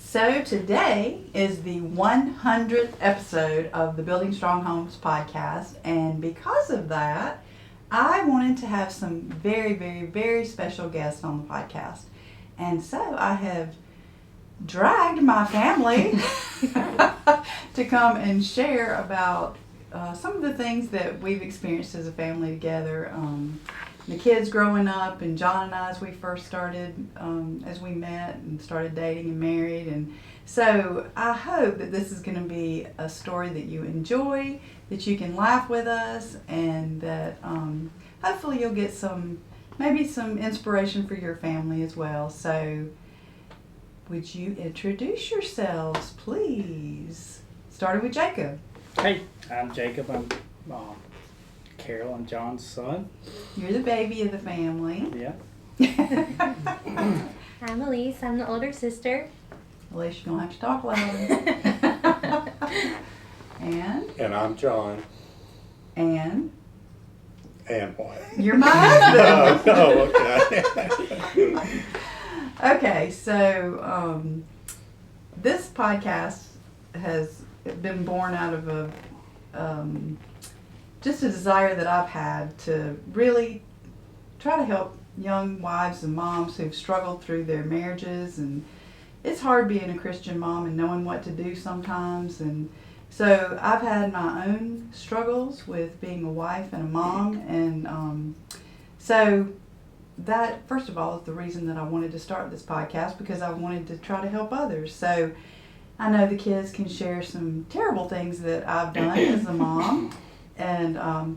So today is the 100th episode of the Building Strong Homes podcast, and because of that, I wanted to have some very, very, very special guests on the podcast. And so I have dragged my family to come and share about some of the things that we've experienced as a family together. The kids growing up, and John and I as we first started, as we met and started dating and married. And so I hope that this is going to be a story that you enjoy, that you can laugh with us, and that hopefully you'll get maybe some inspiration for your family as well. So would you introduce yourselves, please? Starting with Jacob. Hey, I'm Jacob. I'm Carol and John's son. You're the baby of the family. Yeah. I'm Elise. I'm the older sister. Elise, you don't have to talk loud. And I'm John. And What? you're my husband. Oh, okay. Okay, so this podcast has been born out of just a desire that I've had to really try to help young wives and moms who've struggled through their marriages. And it's hard being a Christian mom and knowing what to do sometimes. And so I've had my own struggles with being a wife and a mom. And so that, first of all, is the reason that I wanted to start this podcast, because I wanted to try to help others. So I know the kids can share some terrible things that I've done as a mom. And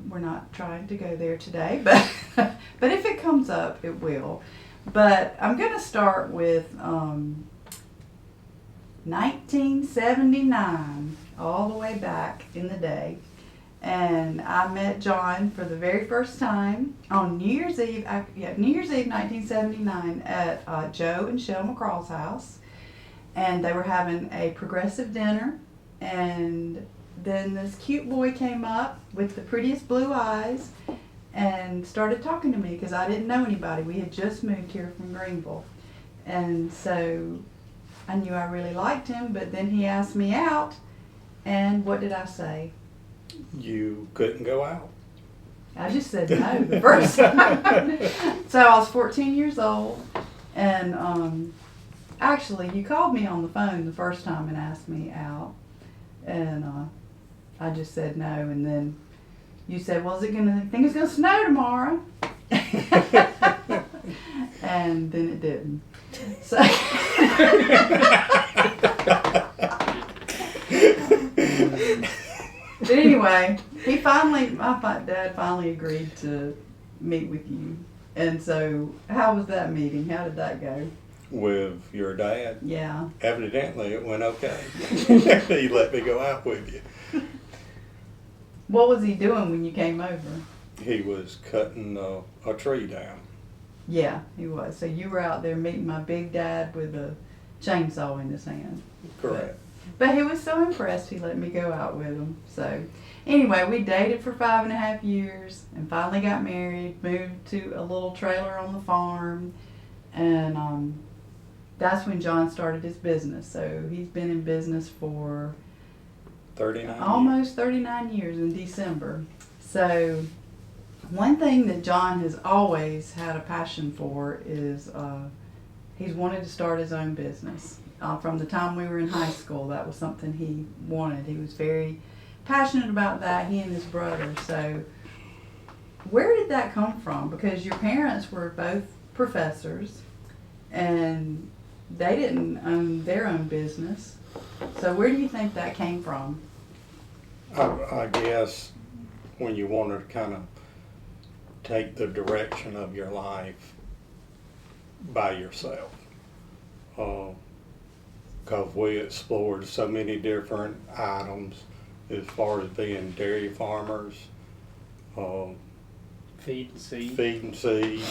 we're not trying to go there today, but but if it comes up, it will. But I'm going to start with 1979, all the way back in the day. And I met John for the very first time on New Year's Eve, 1979, at Joe and Shell McCraw's house. And they were having a progressive dinner, and then this cute boy came up with the prettiest blue eyes and started talking to me because I didn't know anybody. We had just moved here from Greenville. And so I knew I really liked him, but then he asked me out, and what did I say? You couldn't go out. I just said no the first time. So I was 14 years old, and actually you called me on the phone the first time and asked me out, and I just said no, and then you said, well, think it's gonna snow tomorrow? And then it didn't. So but anyway, my dad finally agreed to meet with you. And so how was that meeting? How did that go? With your dad? Yeah. Evidently it went okay. He let me go out with you. What was he doing when you came over? He was cutting a tree down. Yeah, he was. So you were out there meeting my big dad with a chainsaw in his hand. Correct. But he was so impressed he let me go out with him. So anyway, we dated for 5.5 years and finally got married, moved to a little trailer on the farm, and that's when John started his business. So he's been in business for 39 almost 39 years in December. So one thing that John has always had a passion for is he's wanted to start his own business. From the time we were in high school, that was something he wanted. He was very passionate about that, he and his brother. So where did that come from? Because your parents were both professors and they didn't own their own business. So where do you think that came from? I guess when you wanted to kind of take the direction of your life by yourself. Because we explored so many different items as far as being dairy farmers, Feed and seed,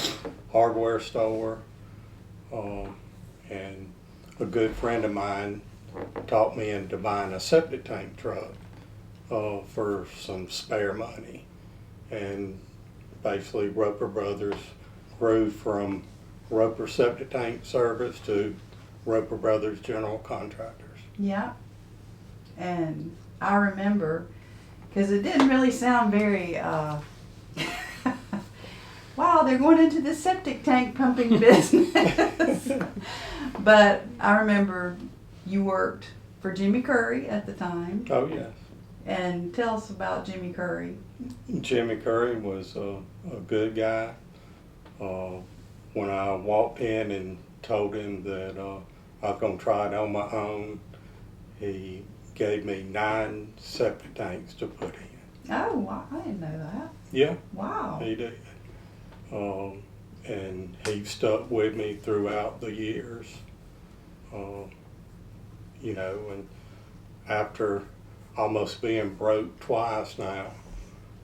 hardware store, and a good friend of mine talked me into buying a septic tank truck for some spare money. And basically Roper Brothers grew from Roper Septic Tank Service to Roper Brothers General Contractors. Yeah. And I remember, because it didn't really sound very, wow, they're going into the septic tank pumping business. But I remember you worked for Jimmy Curry at the time. Oh, yes. And tell us about Jimmy Curry. Jimmy Curry was a good guy. When I walked in and told him that I was going to try it on my own, he gave me 9 septic tanks to put in. Oh, wow, I didn't know that. Yeah, Wow. he did. And he stuck with me throughout the years. You know, and after almost being broke twice now,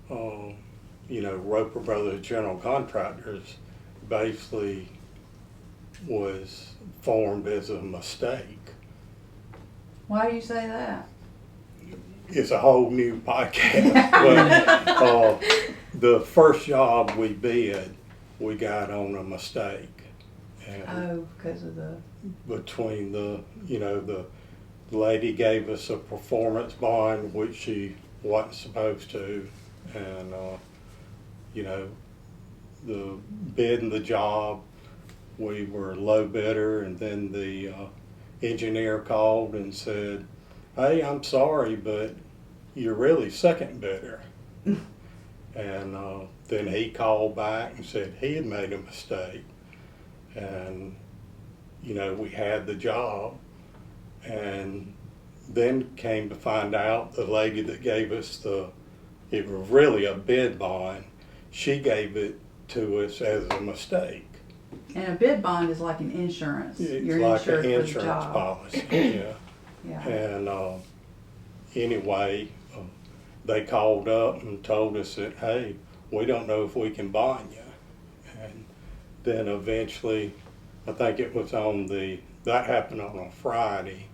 you know, Roper Brothers General Contractors basically was formed as a mistake. Why do you say that? It's a whole new podcast. But the first job we bid, we got on a mistake. And Oh, because of the... between the lady gave us a performance bond, which she wasn't supposed to, and the bidding the job, we were low bidder, and then the engineer called and said, "Hey, I'm sorry, but you're really second bidder." And then he called back and said he had made a mistake, and we had the job. And then came to find out the lady that gave us it was really a bid bond, she gave it to us as a mistake. And a bid bond is like an insurance. It's You're like insured an for the insurance job. policy, yeah. Yeah. And anyway, they called up and told us that, hey, we don't know if we can bond you. And then eventually, I think it was that happened on a Friday.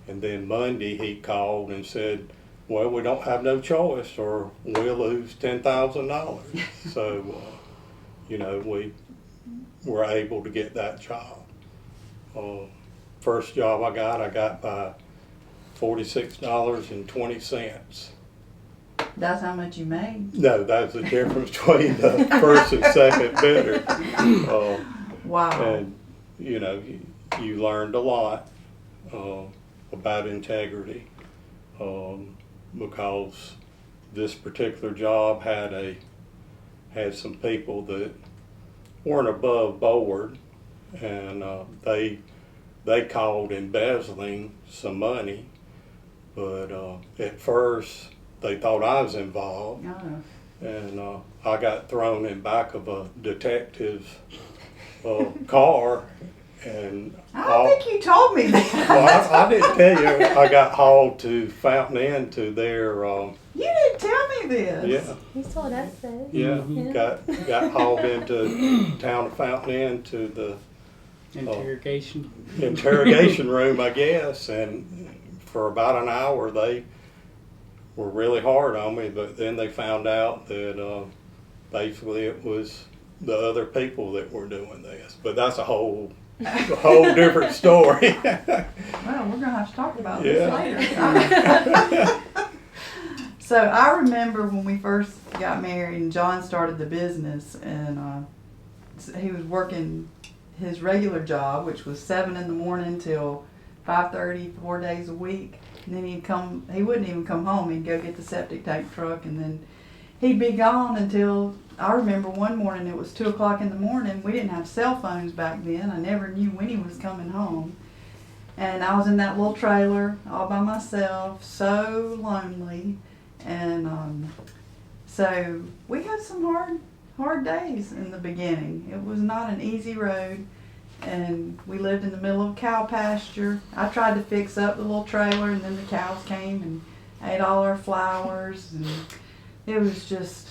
And then Monday he called and said, well, we don't have no choice or we'll lose $10,000. So, we were able to get that job. First job I got by $46.20. That's how much you made? No, that's the difference between the first and second bidder. Wow. And, you learned a lot about integrity, because this particular job had some people that weren't above board, and they called embezzling some money, but at first they thought I was involved, and I got thrown in back of a detective's car. And I don't think you told me that. Well, I didn't tell you. I got hauled to Fountain Inn to their. You didn't tell me this. Yeah. You told us this. Yeah. Yeah. Got hauled into town of Fountain Inn to the interrogation room, I guess. And for about an hour, they were really hard on me. But then they found out that basically it was the other people that were doing this. But that's a whole different story. Well, we're going to have to talk about Yeah. this later. So I remember when we first got married and John started the business, and he was working his regular job, which was 7 in the morning till 5:30, 4 days a week. And then he wouldn't even come home. He'd go get the septic tank truck, and then he'd be gone until, I remember one morning it was 2 o'clock in the morning. We didn't have cell phones back then. I never knew when he was coming home. And I was in that little trailer all by myself, so lonely. And so we had some hard days in the beginning. It was not an easy road. And we lived in the middle of a cow pasture. I tried to fix up the little trailer, and then the cows came and ate all our flowers. And it was just,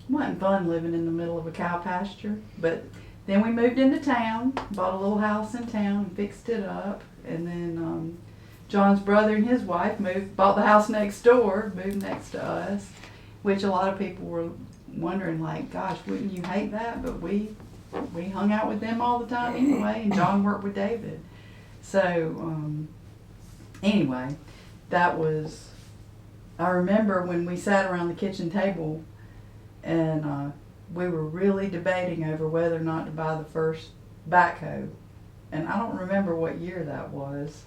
wasn't fun living in the middle of a cow pasture. But then we moved into town, bought a little house in town and fixed it up. And then John's brother and his wife bought the house next door, moved next to us, which a lot of people were wondering, like, gosh, wouldn't you hate that? But we we hung out with them all the time anyway, and John worked with David. So, anyway, that was, I remember when we sat around the kitchen table and we were really debating over whether or not to buy the first backhoe. And I don't remember what year that was.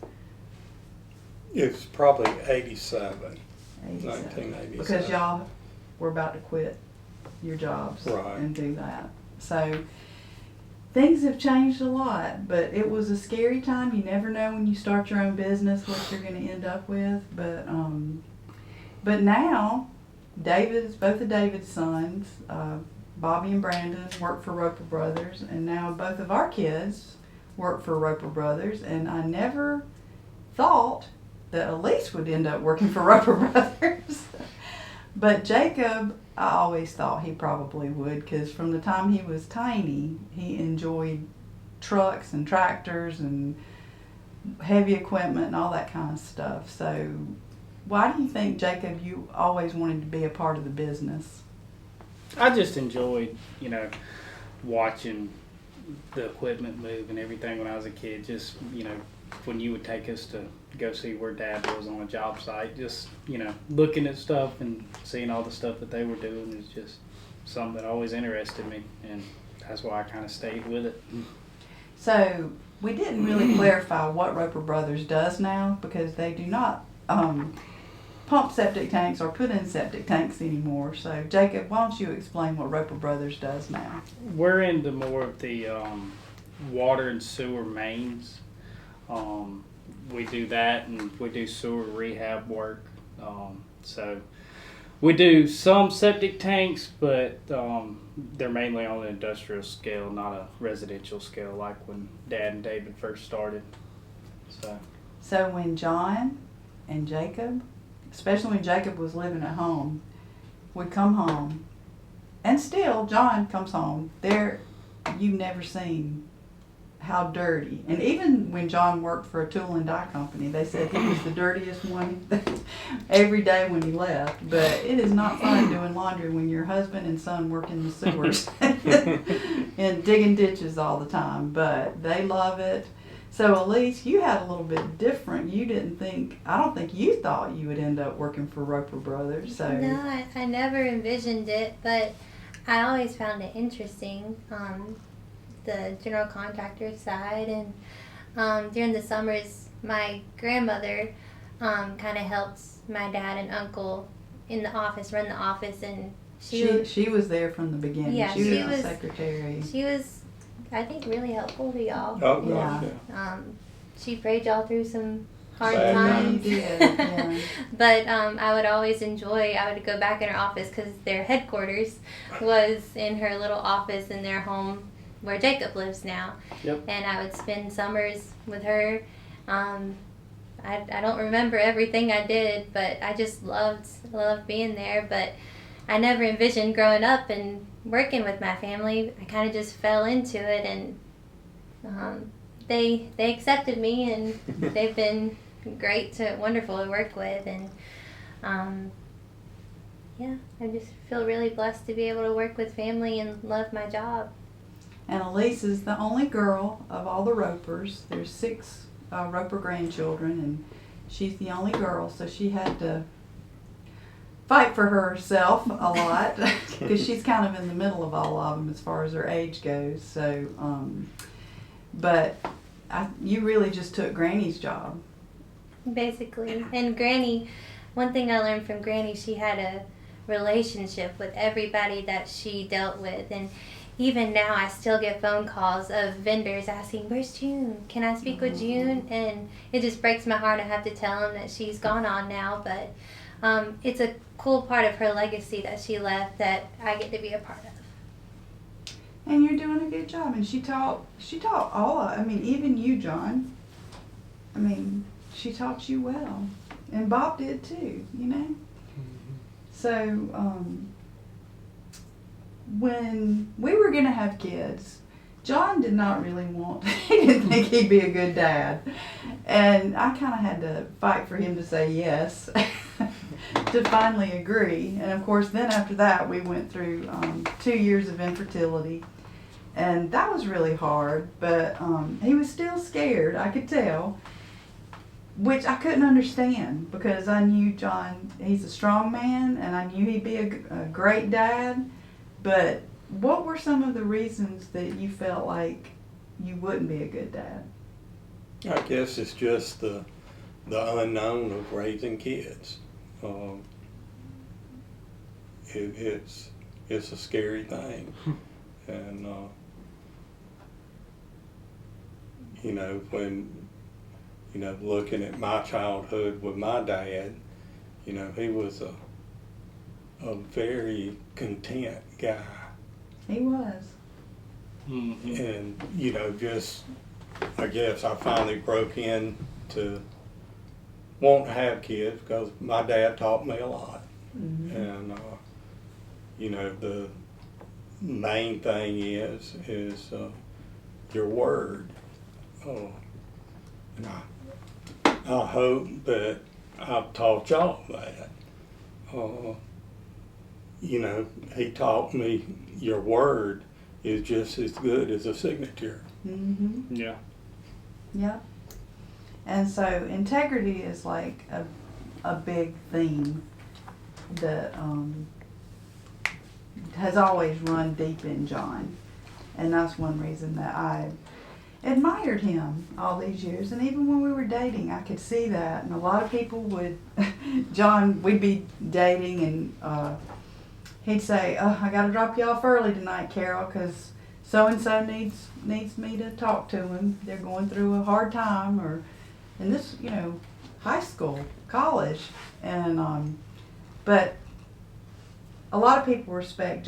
It's probably 87, 87. 1987. Because y'all were about to quit your jobs Right. and do that. So things have changed a lot, but it was a scary time. You never know when you start your own business what you're going to end up with. But now, both of David's sons, Bobby and Brandon, work for Roper Brothers, and now both of our kids work for Roper Brothers. And I never thought that Elise would end up working for Roper Brothers. But Jacob, I always thought he probably would, because from the time he was tiny, he enjoyed trucks and tractors and heavy equipment and all that kind of stuff. So why do you think, Jacob, you always wanted to be a part of the business? I just enjoyed, watching the equipment move and everything when I was a kid. Just, when you would take us to go see where Dad was on a job site, just, looking at stuff and seeing all the stuff that they were doing is just something that always interested me, and that's why I kind of stayed with it. So we didn't really clarify what Roper Brothers does now, because they do not pump septic tanks or put in septic tanks anymore. So Jacob, why don't you explain what Roper Brothers does now? We're into more of the water and sewer mains. We do that, and we do sewer rehab work. So we do some septic tanks, but they're mainly on an industrial scale, not a residential scale like when Dad and David first started. So when John and Jacob, especially when Jacob was living at home, would come home, and still John comes home, you've never seen how dirty. And even when John worked for a tool and die company, they said he was the dirtiest one every day when he left. But it is not fun doing laundry when your husband and son work in the sewers and digging ditches all the time. But they love it. So Elise, you had a little bit different. I don't think you thought you would end up working for Roper Brothers. So No, I never envisioned it, but I always found it interesting. The general contractor side, and during the summers my grandmother kind of helped my dad and uncle in the office, run the office, and she was there from the beginning. Yeah, she she was was secretary. she was, I think, really helpful to y'all. Oh, gosh, Yeah. She prayed y'all through some hard Sad times. You did, yeah. But I would always I would go back in her office because their headquarters was in her little office in their home where Jacob lives now. Yep. And I would spend summers with her. I don't remember everything I did, but I just loved being there. But I never envisioned growing up and working with my family. I kind of just fell into it, and they accepted me, and they've been wonderful to work with. And I just feel really blessed to be able to work with family and love my job. And Elise is the only girl of all the Ropers. There's 6 Roper grandchildren, and she's the only girl, so she had to fight for herself a lot because she's kind of in the middle of all of them as far as her age goes. So, but you really just took Granny's job. Basically. And Granny, one thing I learned from Granny, she had a relationship with everybody that she dealt with. And even now I still get phone calls of vendors asking, "Where's June? Can I speak with June?" And it just breaks my heart. I have to tell them that she's gone on now. But it's a cool part of her legacy that she left that I get to be a part of. And you're doing a good job. And she taught even you, John. She taught you well. And Bob did too, So, when we were going to have kids, John did not really he didn't think he'd be a good dad. And I kind of had to fight for him to say yes to finally agree. And of course, then after that, we went through 2 years of infertility. And that was really hard, but he was still scared, I could tell, which I couldn't understand because I knew John, he's a strong man, and I knew he'd be a great dad. But what were some of the reasons that you felt like you wouldn't be a good dad? I guess it's just the unknown of raising kids. It's a scary thing, and when looking at my childhood with my dad, he was a very content guy, He was. and just I guess I finally broke in to want to have kids because my dad taught me a lot. Mm-hmm. And the main thing is your word. And I hope that I've taught y'all that. He taught me your word is just as good as a signature. Mm-hmm. Yeah. Yeah. And so integrity is like a big theme that has always run deep in John. And that's one reason that I admired him all these years. And even when we were dating, I could see that. And a lot of people would, we'd be dating and he'd say, "Oh, I got to drop you off early tonight, Carol, because so-and-so needs me to talk to him. They're going through a hard time," and this, high school, college. And, but a lot of people respect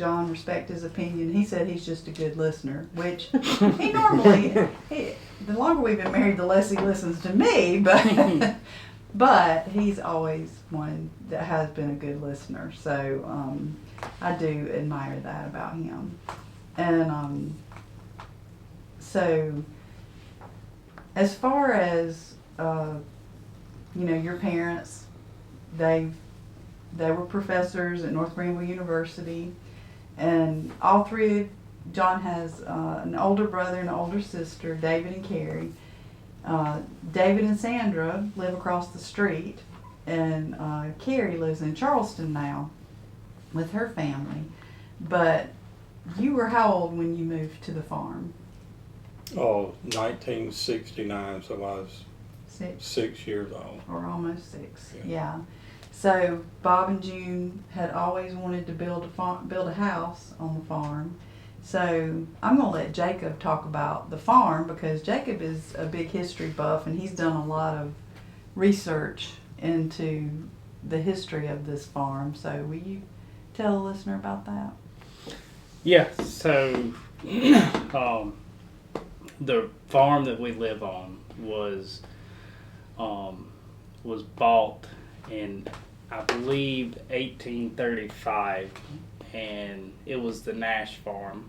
his opinion. He said he's just a good listener, which he normally, the longer we've been married, the less he listens to me, but he's always one that has been a good listener. So I do admire that about him. And so as far as, your parents, they were professors at North Greenville University, and all three, John has an older brother and an older sister, David and Carrie. David and Sandra live across the street, and Carrie lives in Charleston now with her family. But you were how old when you moved to the farm? 1969, so I was 6 years old. Or almost 6, Yeah. yeah. So Bob and June had always wanted to build a house on the farm. So I'm going to let Jacob talk about the farm because Jacob is a big history buff and he's done a lot of research into the history of this farm. So will you tell the listener about that? Yeah, so the farm that we live on was bought in, I believe, 1835, and it was the Nash farm.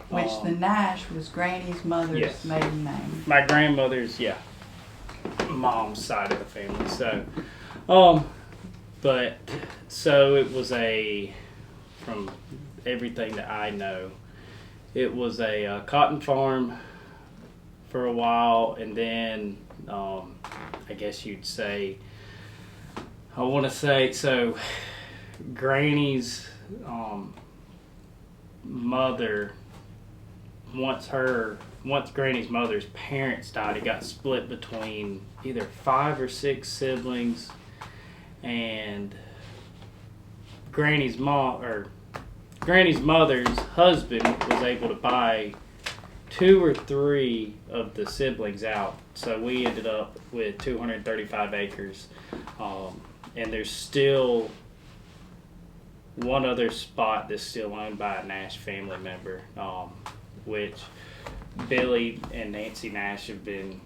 Which the Nash was Granny's mother's Yes. maiden name. My grandmother's, mom's side of the family. So, but so it was from everything that I know, it was a cotton farm for a while, and then I guess you'd say, so Granny's mother, once Granny's mother's parents died, it got split between either 5 or 6 siblings, and Granny's mother's husband was able to buy 2 or 3 of the siblings out. So we ended up with 235 acres. And there's still one other spot that's still owned by a Nash family member, which Billy and Nancy Nash have been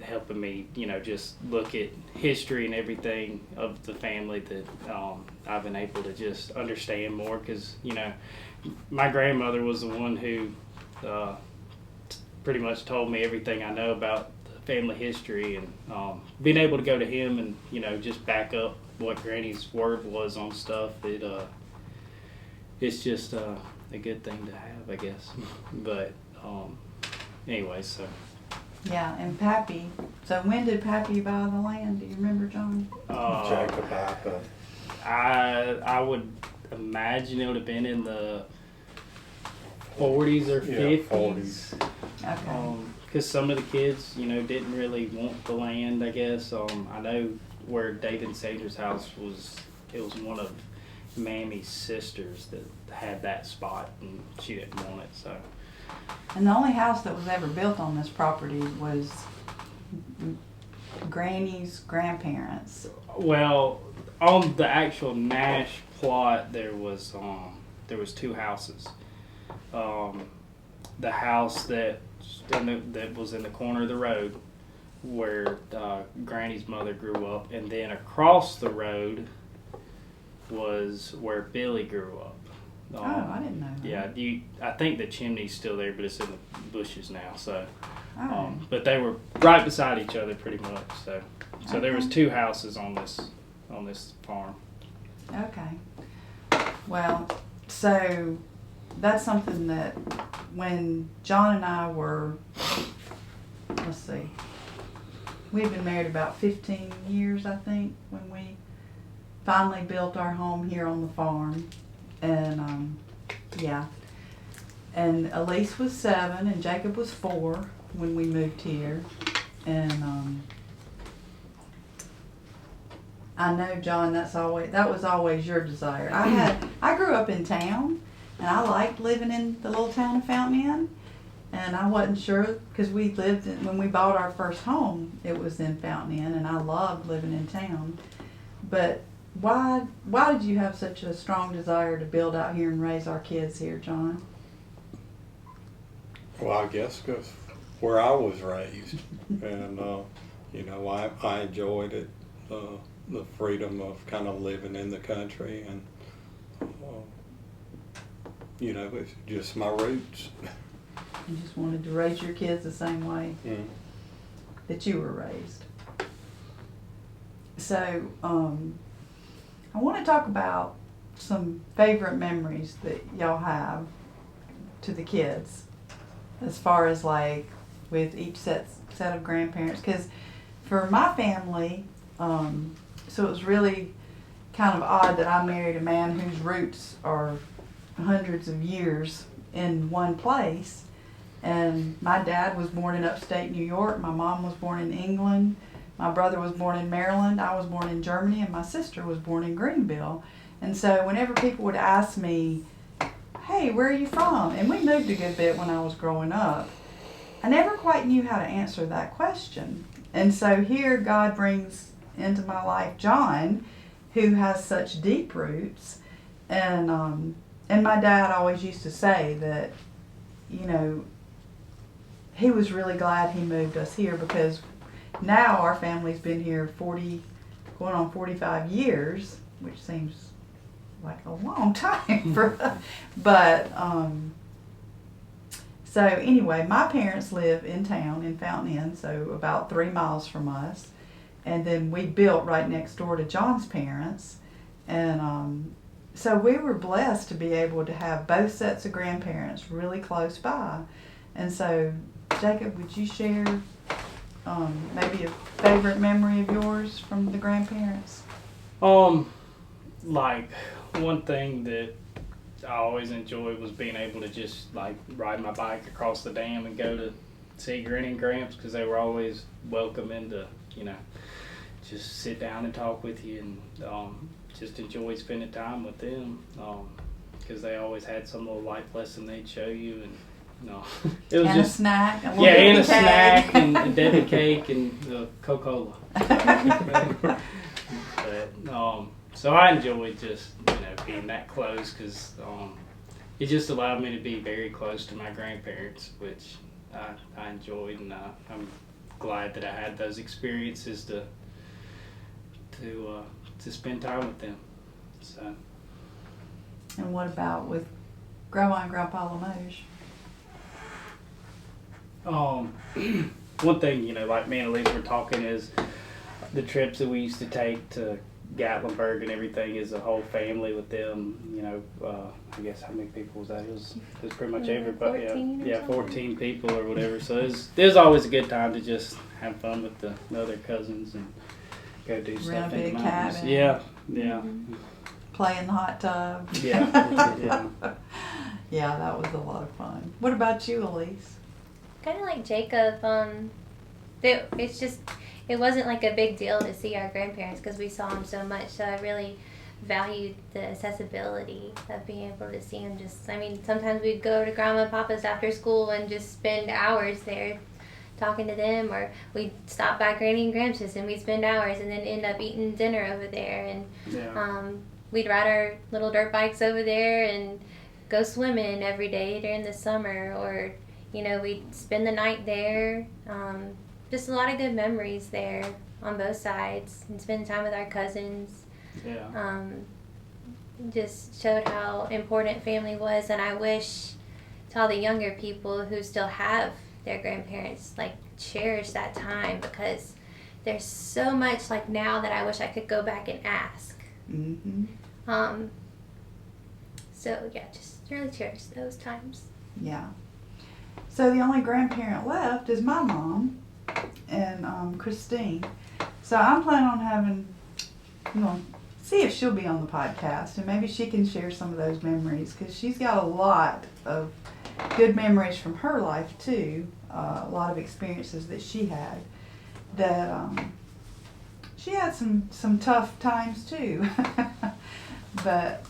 helping me, just look at history and everything of the family that I've been able to just understand more because, my grandmother was the one who pretty much told me everything I know about the family history, and being able to go to him and, just back up what Granny's word was on stuff, it's just, a good thing to have, I guess. But anyway, so. Yeah, and Pappy. So when did Pappy buy the land? Do you remember, John? Jacob Appa. I would imagine it would have been in the 40s or 50s. 40s. Okay. Because some of the kids, didn't really want the land, I guess. I know where David Sanders' house was, it was one of Mammy's sisters that had that spot, and she didn't want it, so. And the only house that was ever built on this property was Granny's grandparents. Well, on the actual Nash plot, there was 2 houses. The house that was in the corner of the road where Granny's mother grew up, and then across the road was where Billy grew up. I didn't know that. Yeah, I think the chimney's still there, but it's in the bushes now. So, Oh. but they were right beside each other pretty much. So there was Okay. 2 houses on this farm. Okay. Well, so that's something that when John and I were, let's see, we've been married about 15 years, I think, when we finally built our home here on the farm. And, yeah. And Elise was 7 and Jacob was 4 when we moved here. And, I know, John, that was always your desire. I grew up in town, and I liked living in the little town of Fountain Inn, and I wasn't sure, because when we bought our first home, it was in Fountain Inn, and I loved living in town. But why did you have such a strong desire to build out here and raise our kids here, John? Well, I guess because where I was raised, and I enjoyed it, the freedom of kind of living in the country, and it's just my roots. You just wanted to raise your kids the same way Mm. that you were raised. So, I want to talk about some favorite memories that y'all have to the kids, as far as like with each set of grandparents. Because for my family, so it was really kind of odd that I married a man whose roots are hundreds of years in one place. And my dad was born in upstate New York. My mom was born in England. My brother was born in Maryland. I was born in Germany, and my sister was born in Greenville. And so whenever people would ask me, hey, where are you from? And we moved a good bit when I was growing up. I never quite knew how to answer that question. And so here God brings into my life John, who has such deep roots. And my dad always used to say that, he was really glad he moved us here, because now our family's been here going on 45 years, which seems like a long time but so anyway, my parents live in town in Fountain Inn, so about 3 miles from us, and then we built right next door to John's parents, and so we were blessed to be able to have both sets of grandparents really close by. And so, Jacob, would you share maybe a favorite memory of yours from the grandparents? Like one thing that I always enjoyed was being able to just like ride my bike across the dam and go to see Granny and Gramps, because they were always welcoming to, just sit down and talk with you, and just enjoy spending time with them, because they always had some little life lesson they'd show you, and it was and just a snack, and a and a cake. snack, and a Debbie cake, and Coca-Cola. But so I enjoyed just being that close, because it just allowed me to be very close to my grandparents, which I enjoyed, and I'm glad that I had those experiences to spend time with them. So. And what about with Grandma and Grandpa Limoges? One thing, like me and Elise were talking, is the trips that we used to take to Gatlinburg and everything is a whole family with them. I guess how many people was that? It was pretty much everybody. 14 or Yeah, something? 14 people or whatever. So there's always a good time to just have fun with the other cousins and go do Rent a stuff in the big mountains. cabin. Yeah. Mm-hmm. Play in the hot tub. Yeah. Yeah, that was a lot of fun. What about you, Elise? Kind of like Jacob. It wasn't like a big deal to see our grandparents because we saw them so much. So I really valued the accessibility of being able to see them. Sometimes we'd go to Grandma and Papa's after school and just spend hours there talking to them, or we'd stop by Granny and Gramps' and we'd spend hours and then end up eating dinner over there. And we'd ride our little dirt bikes over there and go swimming every day during the summer, or we'd spend the night there. Just a lot of good memories there on both sides, and spending time with our cousins. Yeah. Just showed how important family was, and I wish to all the younger people who still have their grandparents, cherish that time, because there's so much now that I wish I could go back and ask. Mm-hmm. So yeah, just really cherish those times. Yeah. So the only grandparent left is my mom and Christine. So I'm planning on see if she'll be on the podcast, and maybe she can share some of those memories, because she's got a lot of good memories from her life too. A lot of experiences that she had. That she had some tough times too. But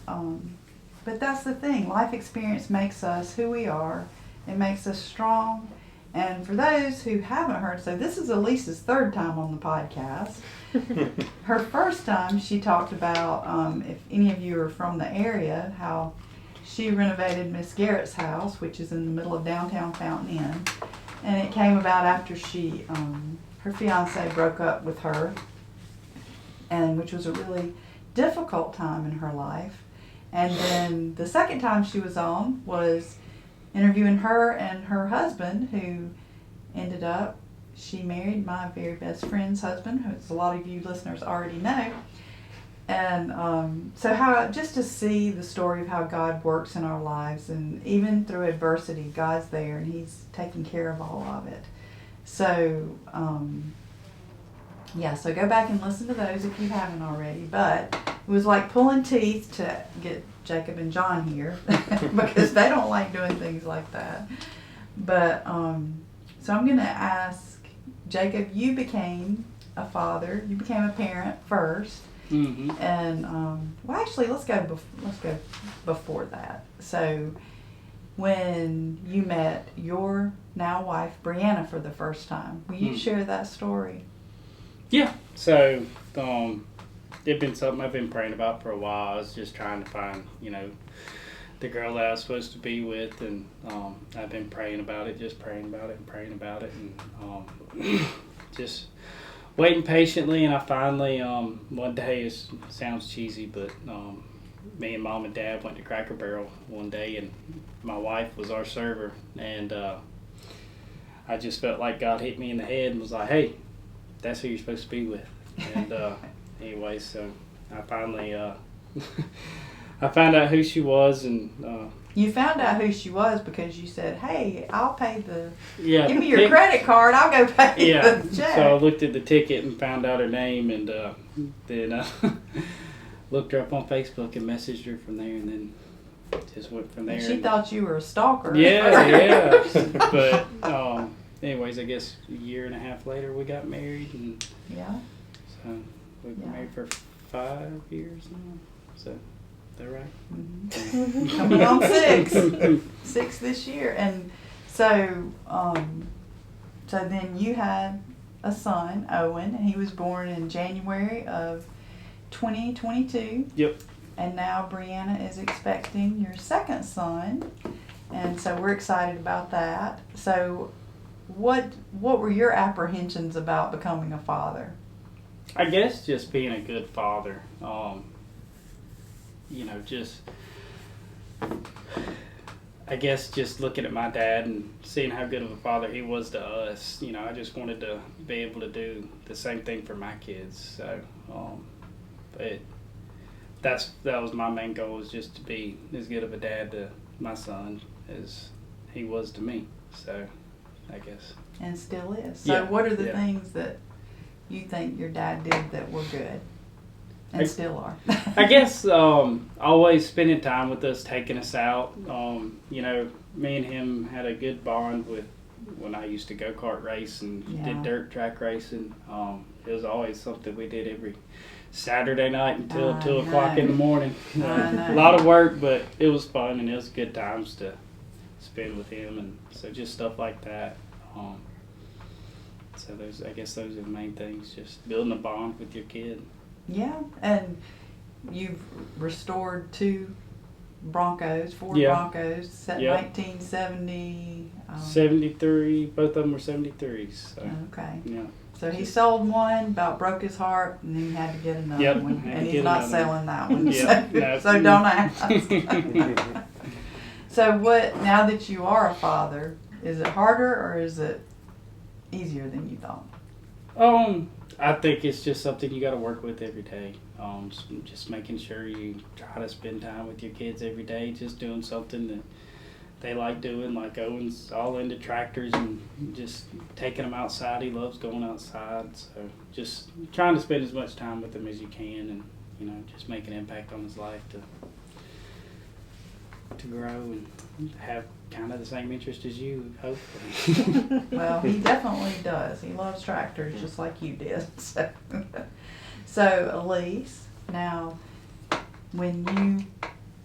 that's the thing. Life experience makes us who we are. It makes us strong. And for those who haven't heard, so this is Elise's third time on the podcast. Her first time, she talked about, if any of you are from the area, how she renovated Miss Garrett's house, which is in the middle of downtown Fountain Inn. And it came about after her fiance broke up with her, and which was a really difficult time in her life. And then the second time she was on was interviewing her and her husband, who ended up, she married my very best friend's husband, who a lot of you listeners already know. And so how, just to see the story of how God works in our lives, and even through adversity, God's there and He's taking care of all of it. So, so go back and listen to those if you haven't already. But it was like pulling teeth to get Jacob and John here because they don't like doing things like that. But so I'm going to ask Jacob, you became a father, you became a parent first. Mm-hmm. And actually, let's go before that. So when you met your now wife Brianna for the first time, will you share that story? Yeah. So it's been something I've been praying about for a while. I was just trying to find, the girl that I was supposed to be with, and I've been praying about it, and just waiting patiently. And I finally, one day, it sounds cheesy, but me and Mom and Dad went to Cracker Barrel one day, and my wife was our server, and I just felt like God hit me in the head and was like, hey, that's who you're supposed to be with. And anyway, so I finally I found out who she was, and you found out who she was because you said, hey, I'll pay give me your pick, credit card, I'll go pay the check. So I looked at the ticket and found out her name, and then looked her up on Facebook and messaged her from there, and then just went from there. And she thought you were a stalker. Yeah. But anyways, I guess a year and a half later we got married, and so we've been married for 5 years now. So is that right? Mm-hmm. Coming on 6 this year. And so then you had a son, Owen, and he was born in January of 2022. Yep. And now Brianna is expecting your second son, and so we're excited about that. So what were your apprehensions about becoming a father? I guess just being a good father. I guess just looking at my dad and seeing how good of a father he was to us, I just wanted to be able to do the same thing for my kids. So But that was my main goal, was just to be as good of a dad to my son as he was to me. So I guess. And still is. So Yeah, what are the yeah. things that you think your dad did that were good and still are? I guess always spending time with us, taking us out. You know, me and him had a good bond with when I used to go-kart race and did dirt track racing. It was always something we did every Saturday night until 2 o'clock in the morning. A lot of work, but it was fun, and it was good times to spend with him, and so just stuff like that. So I guess those are the main things, just building a bond with your kid. Yeah, and you've restored 2 Broncos, Ford Yeah. Broncos, set Yeah. 1970. 73, both of them were 73s. So, Okay. yeah. So he sold one, about broke his heart, and then he had to get another Yep, one. had to And he's get not another selling that one. Yeah, So, no. so don't ask. So what, now that you are a father, is it harder or is it easier than you thought? I think it's just something you got to work with every day. Just making sure you try to spend time with your kids every day, just doing something that they like doing. Like Owen's all into tractors and just taking them outside. He loves going outside. So just trying to spend as much time with him as you can, and you know, just make an impact on his life to grow and have kind of the same interest as you, hopefully. Well, he definitely does. He loves tractors just like you did. So Elise, now, when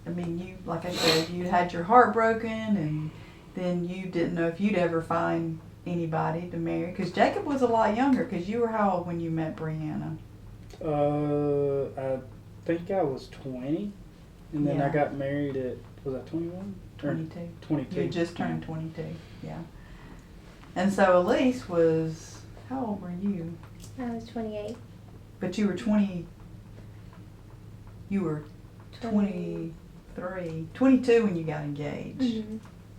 you, like I said, you had your heart broken, and then you didn't know if you'd ever find anybody to marry. Because Jacob was a lot younger, because you were how old when you met Brianna? I think I was 20, and then I Yeah. got married at, was I 21? 22. 22. You had just turned 22, yeah. And so Elise was, how old were you? I was 28. But you were 23, 22 when you got engaged. Mm-hmm.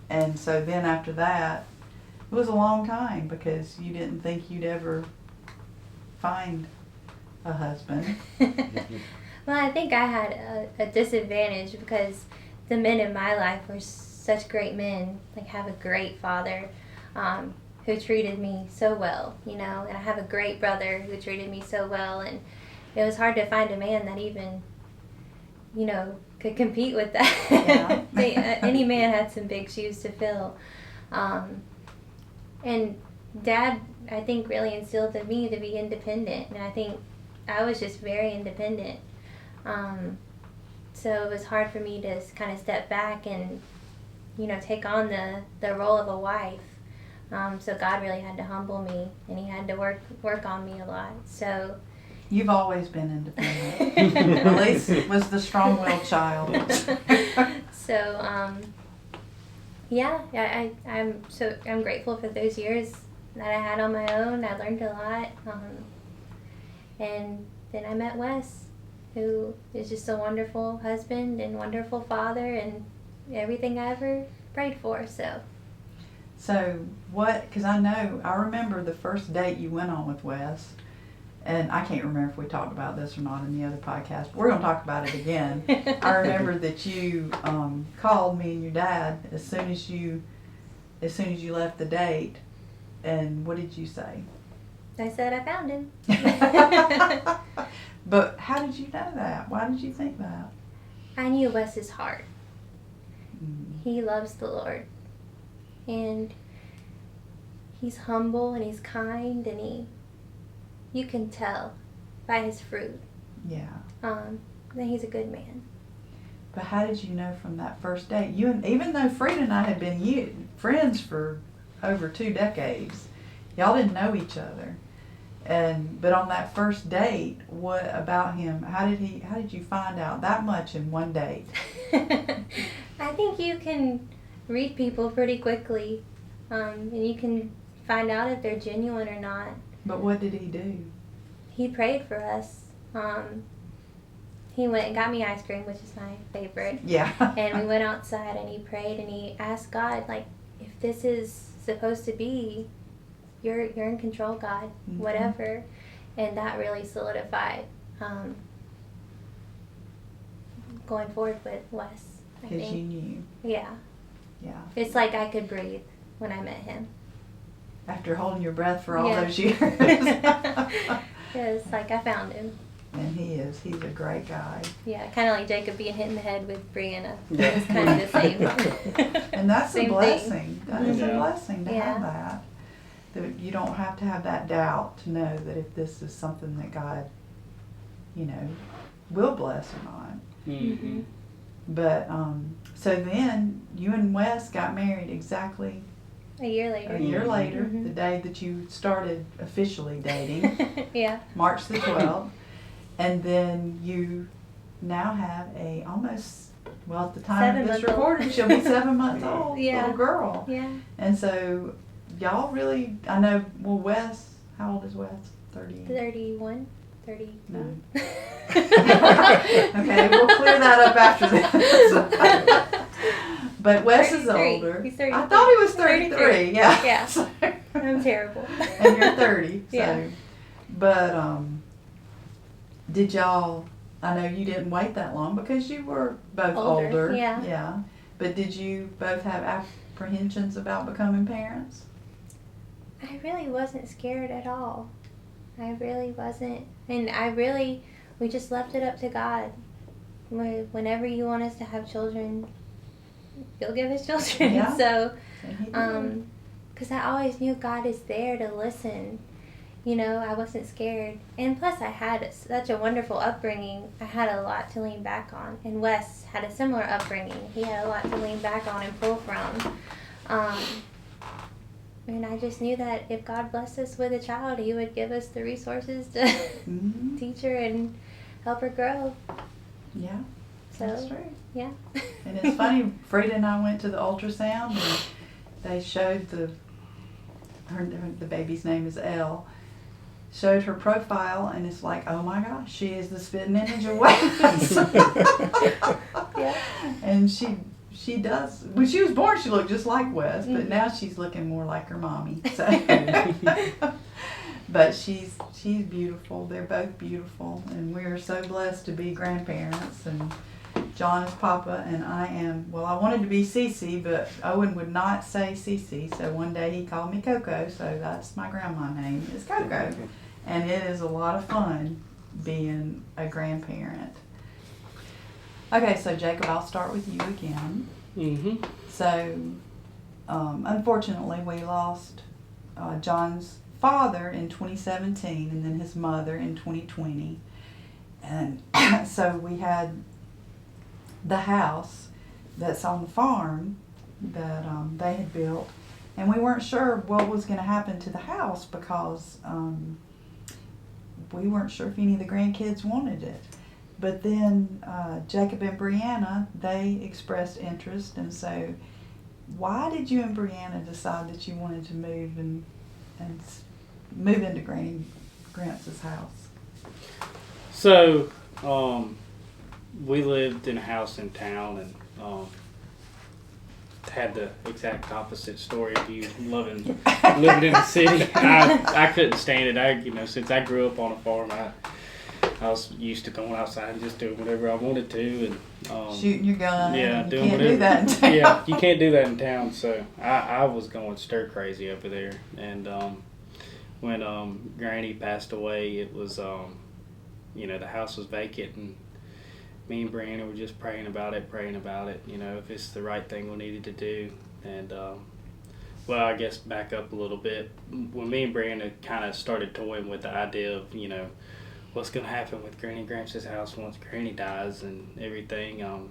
And so then after that, it was a long time because you didn't think you'd ever find a husband. Well, I think I had a disadvantage because the men in my life were such great men. Like, have a great father who treated me so well, you know, and I have a great brother who treated me so well, and it was hard to find a man that even, you know, could compete with that. Yeah. Any man had some big shoes to fill. And Dad, I think, really instilled in me to be independent, and I think I was just very independent. So it was hard for me to kind of step back and, you know, take on the role of a wife. So God really had to humble me, and He had to work on me a lot. So You've always been independent. Elise was the strong-willed child. So yeah, I'm grateful for those years that I had on my own. I learned a lot, and then I met Wes, who is just a wonderful husband and wonderful father, and everything I ever prayed for. So what, because I remember the first date you went on with Wes, and I can't remember if we talked about this or not in the other podcast, but we're going to talk about it again. I remember that you called me and your dad as soon as you left the date, and what did you say? I said I found him. But how did you know that? Why did you think that? I knew Wes's heart. Mm. He loves the Lord, and he's humble, and he's kind, and you can tell by his fruit Yeah. that he's a good man. But how did you know from that first date? Even though Frida and I had been friends for over 2 decades, y'all didn't know each other. But on that first date, what about him? How did you find out that much in one date? I think you can read people pretty quickly, and you can find out if they're genuine or not. But what did he do? He prayed for us. He went and got me ice cream, which is my favorite. Yeah. And we went outside, and he prayed, and he asked God, like, if this is supposed to be, you're in control, God, Mhm. whatever. And that really solidified going forward with Wes. I Because you think. knew. Yeah. Yeah. It's like I could breathe when I met him. After holding your breath for all Yeah. those years. It's like I found him. And he's a great guy. Yeah, kind of like Jacob being hit in the head with Brianna. Yeah. It's kind of the same. And that's Same a thing. blessing. That is a Yeah. blessing to Yeah. have that. That you don't have to have that doubt to know that if this is something that God, will bless or not. Mm-hmm. But so then you and Wes got married exactly A year later. a year later, Mhm. the day that you started officially dating, Yeah. March the 12th. And then you now have a almost, well, at the time of this 7-month-old. recording, she'll be 7 months old, Yeah. little girl. Yeah. And so y'all really, I know, well, Wes, how old is Wes? 30? 31? 30? No. Okay, we'll clear that up after this. But Wes is 33. older. He's 33. I thought he was 33, yeah. Yeah. So- I'm terrible. And you're 30, so. Yeah. But did y'all, I know you didn't wait that long because you were both Older, older. yeah. Yeah. But did you both have apprehensions about becoming parents? I really wasn't scared at all. I really wasn't. And we just left it up to God. Whenever you want us to have children, He'll give us children. Yeah. So, And he did. because I always knew God is there to listen. I wasn't scared. And plus, I had such a wonderful upbringing. I had a lot to lean back on. And Wes had a similar upbringing. He had a lot to lean back on and pull from. And I just knew that if God blessed us with a child, He would give us the resources to Mhm. teach her and help her grow. Yeah, So, that's true. yeah. And it's funny, Frida and I went to the ultrasound and they showed the baby's name is Elle, showed her profile and it's like, oh my gosh, she is the spitting image of Wes. Yeah. And she does, when she was born she looked just like Wes, but Mhm. now she's looking more like her mommy. So. But she's beautiful. They're both beautiful, and we are so blessed to be grandparents. And John is Papa, and I am. Well, I wanted to be Cece, but Owen would not say Cece, so one day he called me Coco. So that's my grandma name is Coco, and it is a lot of fun being a grandparent. Okay, so Jacob, I'll start with you again. Mm-hmm. So, unfortunately, we lost John's father in 2017 and then his mother in 2020. And so we had the house that's on the farm that they had built. And we weren't sure what was going to happen to the house because we weren't sure if any of the grandkids wanted it. But then Jacob and Brianna, they expressed interest, and so why did you and Brianna decide that you wanted to move and move into Grantz's house? So, we lived in a house in town and had the exact opposite story of you living in the city. I couldn't stand it. Since I grew up on a farm, I was used to going outside and just doing whatever I wanted to, and Shooting your gun. yeah, you doing can't whatever. do that in town. Yeah, you can't do that in town. So I was going stir crazy over there, and when Granny passed away, it was the house was vacant, and me and Brianna were just praying about it. If it's the right thing we needed to do, and well, I guess back up a little bit. When me and Brianna kind of started toying with the idea of what's going to happen with Granny Gramps' house once Granny dies and everything. Me and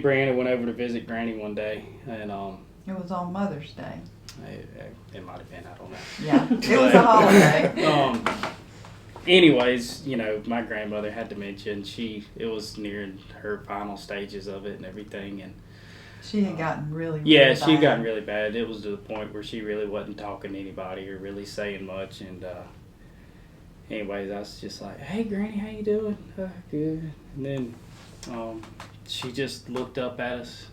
Brianna went over to visit Granny one day, and It was on Mother's Day. it might have been, I don't know. Yeah, it was a holiday. Anyways, my grandmother had dementia, and it was nearing her final stages of it and everything, and She had gotten really yeah, bad. she had gotten really bad. It was to the point where she really wasn't talking to anybody or really saying much, and anyways, I was just like, "Hey, Granny, how you doing?" Good. And then she just looked up at us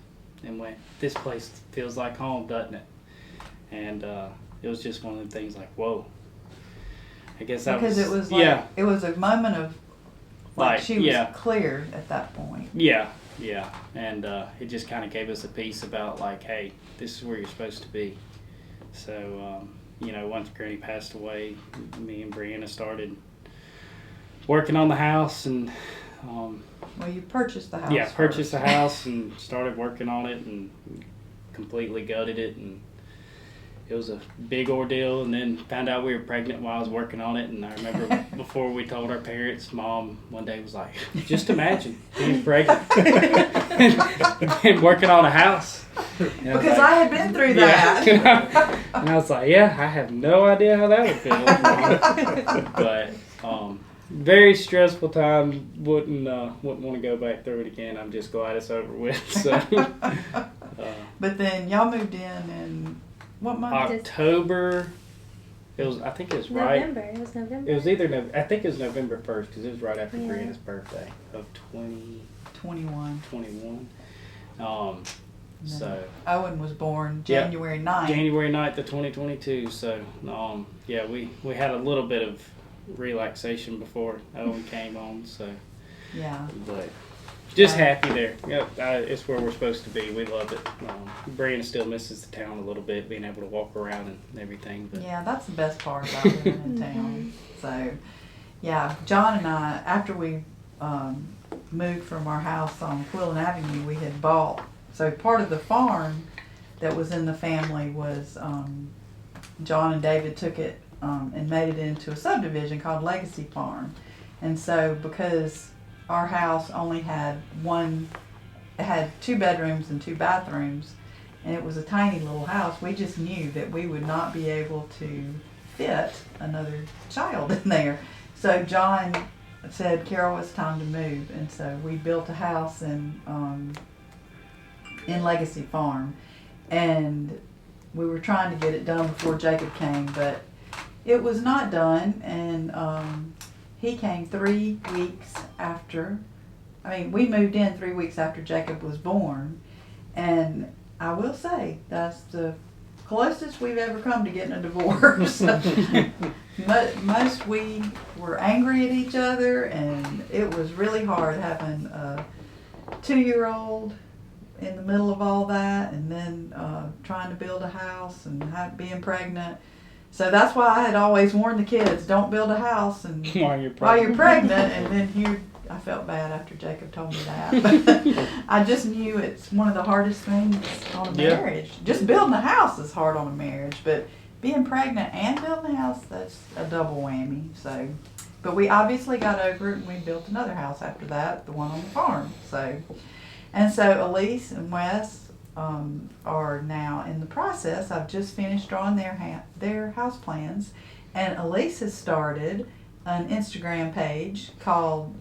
and went, "This place feels like home, doesn't it?" And it was just one of the things like, "Whoa." I guess that Because was it was like, it was a moment of Like she was yeah. clear at that point. Yeah, and it just kind of gave us a piece about like, hey, this is where you're supposed to be. So, once Granny passed away, me and Brianna started working on the house, and Well, you purchased the house. yeah, purchased the first. house and started working on it, and completely gutted it, and it was a big ordeal. And then found out we were pregnant while I was working on it. And I remember before we told our parents, Mom one day was like, "Just imagine being pregnant and working on a house." And I was Because like, I had been through that. Yeah. And I was like, "Yeah, I have no idea how that would feel." But very stressful time. Wouldn't want to go back through it again. I'm just glad it's over with. So. But then y'all moved in what month? October. I think it was right. November. It was November. It was either I think it was November 1st because it was right after Yeah. Brianna's birthday of 21. 2021. So Owen was born Yeah. January 9th. January 9th of 2022. So yeah, we had a little bit of relaxation before Owen came on. So Yeah. but just happy there. Yep, it's where we're supposed to be. We love it. Brianna still misses the town a little bit, being able to walk around and everything. But Yeah, that's the best part about living in town. So, yeah, John and I, after we moved from our house on Quillen Avenue, we had bought. So part of the farm that was in the family was John and David took it and made it into a subdivision called Legacy Farm. And so because our house only had it had 2 bedrooms and 2 bathrooms, and it was a tiny little house, we just knew that we would not be able to fit another child in there. So John said, Carol, it's time to move. And so we built a house in Legacy Farm. And we were trying to get it done before Jacob came, but it was not done. And he came 3 weeks after. We moved in 3 weeks after Jacob was born. And I will say, that's the closest we've ever come to getting a divorce. Most we were angry at each other, and it was really hard having a 2-year-old in the middle of all that, and then trying to build a house and being pregnant. So that's why I had always warned the kids, don't build a house and while you're pregnant. And then here, I felt bad after Jacob told me that. But I just knew it's one of the hardest things on a marriage. Just building a house is hard on a marriage, but being pregnant and building a house, that's a double whammy. So, but we obviously got over it, and we built another house after that, the one on the farm. So, and so Elise and Wes are now in the process. I've just finished drawing their house plans, and Elise has started an Instagram page called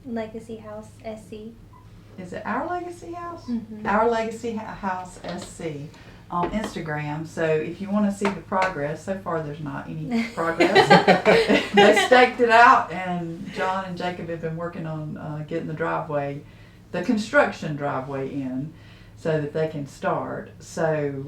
Legacy House SC. Is it Our Legacy House? Mm-hmm. Our Legacy House SC on Instagram. So if you want to see the progress, so far there's not any progress. They staked it out, and John and Jacob have been working on getting the construction driveway in, so that they can start. So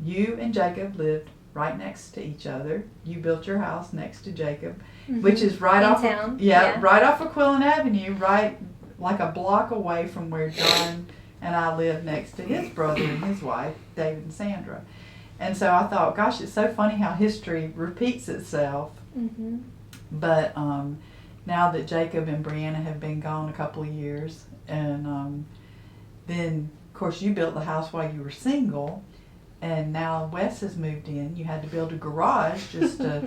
you and Jacob lived right next to each other. You built your house next to Jacob, which is right off town. right off of Quillen Avenue, right like a block away from where John and I live, next to his brother and his wife, David and Sandra. And so I thought, gosh, it's so funny how history repeats itself. Mm-hmm. But now that Jacob and Brianna have been gone a couple of years, and then of course you built the house while you were single, and now Wes has moved in. You had to build a garage just to